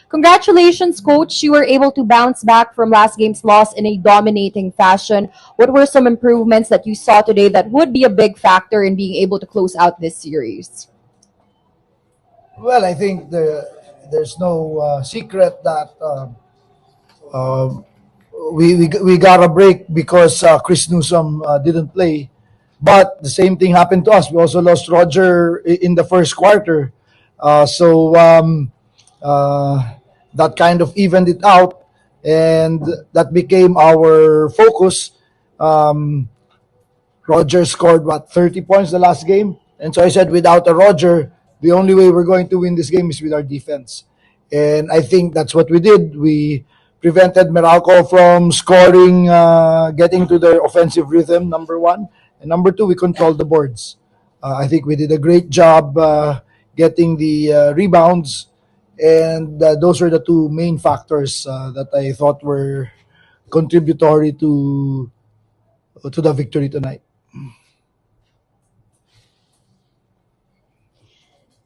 Congratulations, coach. You were able to bounce back from last game's loss in a dominating fashion. What were some improvements that you saw today that would be a big factor in being able to close out this series? Well, I think there's no secret that uh, we got a break because Chris Newsom didn't play. But the same thing happened to us. We also lost Roger in the first quarter. So that kind of evened it out, and that became our focus. Um, Roger scored what 30 points the last game, and so I said without a Roger, the only way we're going to win this game is with our defense, and I think that's what we did. We prevented Meralco from scoring, getting to their offensive rhythm. Number one, and number two, we controlled the boards. I think we did a great job getting the rebounds, and those were the two main factors that I thought were contributory to the victory tonight.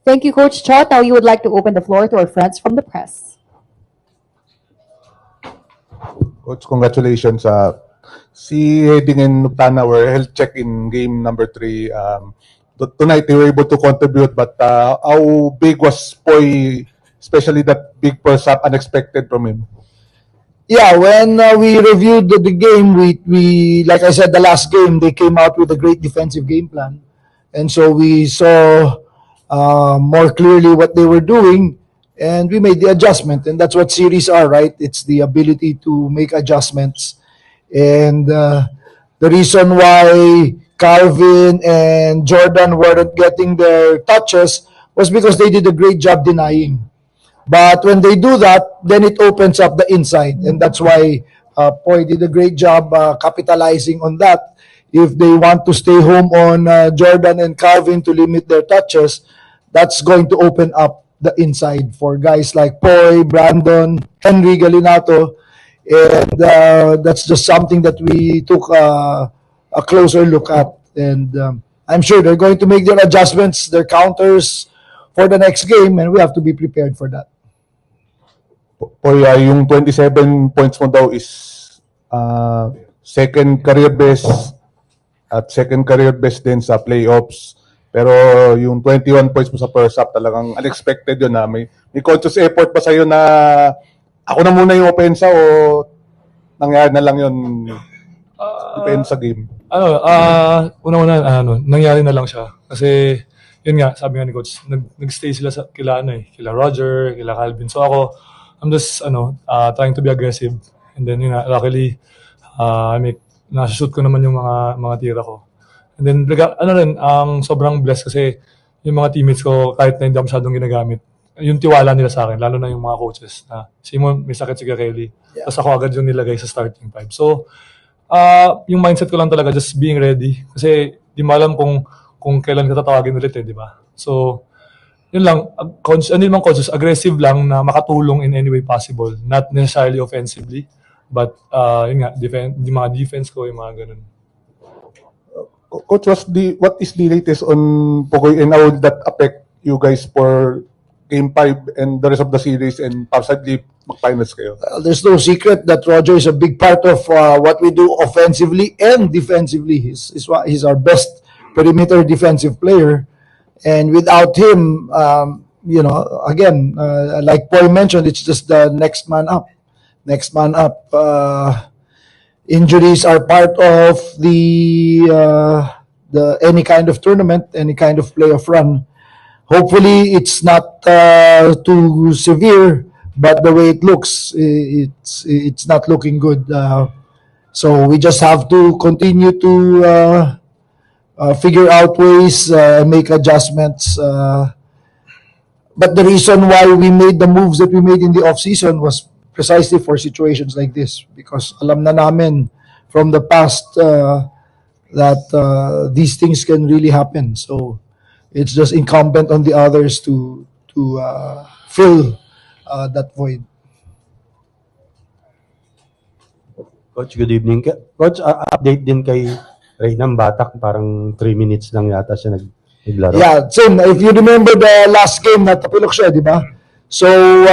Thank you, Coach Chot. Now you would like to open the floor to our friends from the press. Coach, congratulations. Si Heding and Nuptana were health check in game number 3. Tonight they were able to contribute, but how big was Poy, especially that big first up, unexpected from him? Yeah, when we reviewed the game, we like I said, the last game they came out with a great defensive game plan, and so we saw more clearly what they were doing, and we made the adjustment, and that's what series are, right? It's the ability to make adjustments, and the reason why Calvin and Jordan weren't getting their touches was because they did a great job denying. But when they do that, then it opens up the inside, and that's why Poy did a great job capitalizing on that. If they want to stay home on Jordan and Calvin to limit their touches, that's going to open up the inside for guys like Poy, Brandon, Henry Galinato, and that's just something that we took a closer look at. And I'm sure they're going to make their adjustments, their counters for the next game, and we have to be prepared for that. Poy, yung 27 points mo daw is second career best at second career best din sa playoffs. Pero yung 21 points mo sa first half, talagang unexpected yun na. May conscious effort ba sa'yo na ako na muna yung opensa o nangyari na lang yun depende sa game? Una-una, nangyari na lang siya. Kasi, yun nga, sabi nga ni Coach, nag-stay sila kila Roger, kila Calvin. So ako, I'm just, trying to be aggressive. And then, luckily, nasa-shoot ko naman yung mga tira ko. And then, sobrang blessed kasi yung mga teammates ko, kahit na hindi ako masyadong ginagamit, yung tiwala nila sa akin, lalo na yung mga coaches na, Simon, may sakit si Kelly. Yeah. Tapos ako agad yung nilagay sa starting five. So, yung mindset ko lang talaga, just being ready. Kasi, di mo alam kung kailan ka tatawagin ulit di ba? So, yun lang, conscious, aggressive lang na makatulong in any way possible. Not necessarily offensively, but yun nga, yung mga defense ko, yung mga ganun. Coach, what is the latest on Pogoy and how will that affect you guys for Game 5 and the rest of the series and possibly mag-finals kayo? There's no secret that Roger is a big part of what we do offensively and defensively. He's our best perimeter defensive player. And without him, again, like Paul mentioned, it's just the next man up. Next man up. Injuries are part of the any kind of tournament, any kind of playoff run. Hopefully, it's not too severe, but the way it looks, it's not looking good. So we just have to continue to figure out ways, make adjustments. But the reason why we made the moves that we made in the off-season was precisely for situations like this, because alam na namin from the past that these things can really happen. So it's just incumbent on the others to fill that void. Coach, good evening. Coach, update din kay Reynam Batak, parang 3 minutes lang yata siya naglaro. Yeah, same. If you remember the last game na tapilok siya, di ba? So,